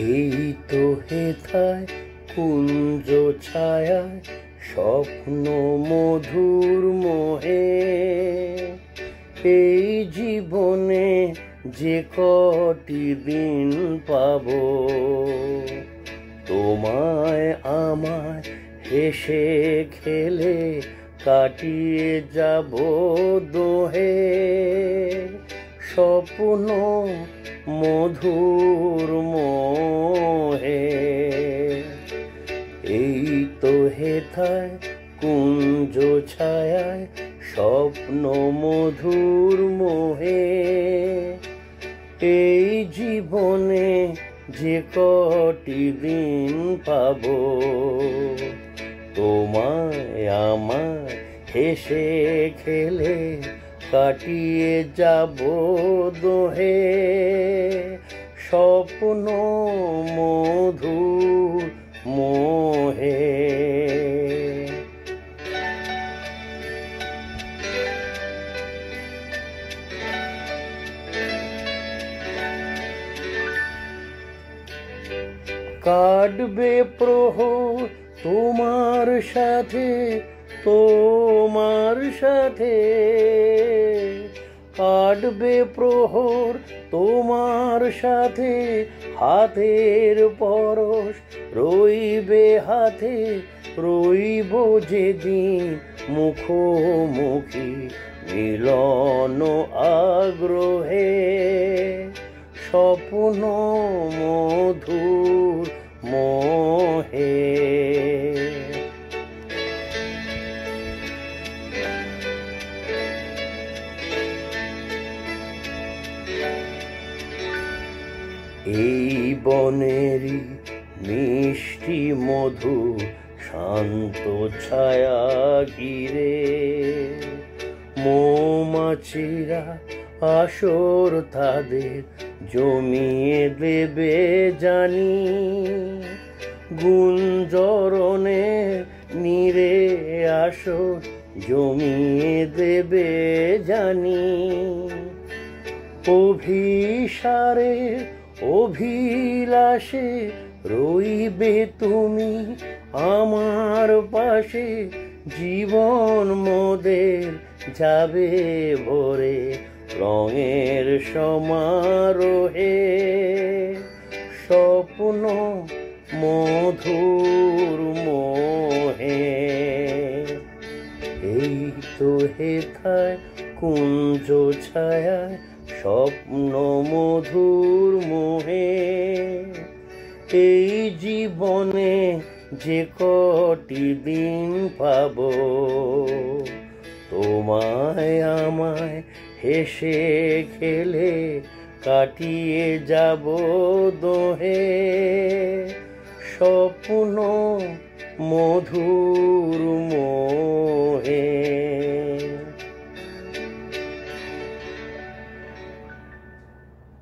এই তো হেথায় কুঞ্জ ছায়ায় স্বপ্ন মধুর মোহে, এই জীবনে যে কটি দিন পাবো, তোমায় আমায় হেসে খেলে কাটিয়ে যাব দোহে। স্বপ্ন মধুর মোহে, এই তো হেথায় কুঞ্জ ছায়ায় স্বপ্ন মধুর মোহে, এই জীবনে যে কটি দিন পাবো, তোমায় আমায় হেসে খেলে কাটিয়ে যাব দোহে। স্বপ্ন মধুর মোহে। কাটবে প্রহর তোমার সাথে, তোমার সাথে কাটবে প্রহর তোমার সাথে, হাতের পরশ রইবে হাতে, রইব যেদিন মুখোমুখি মিলন আগ্রহে। স্বপ্ন মধুর মোহে। এই বনেরই মিষ্টি মধু শান্ত ছায়া ঘিরে, মৌমাছিরা আসর তাদের জমিয়ে দেবে জানি, গুঞ্জরণে নীরে আসর জমিয়ে দেবে জানি। অভিসারে অভিলাষে রইবে তুমি আমার পাশে, জীবন মোদের যাবে ভরে রঙের সমারোহে। স্বপ্ন মধুর মোহে, এই তো হেথায় কুঞ্জ ছায়ায় স্বপ্ন মধুর মোহে, এই জীবনে যে কটি দিন পাবো, তোমায় আমায় হেসে খেলে কাটিয়ে যাব দোহে। স্বপ্ন মধুর মোহে।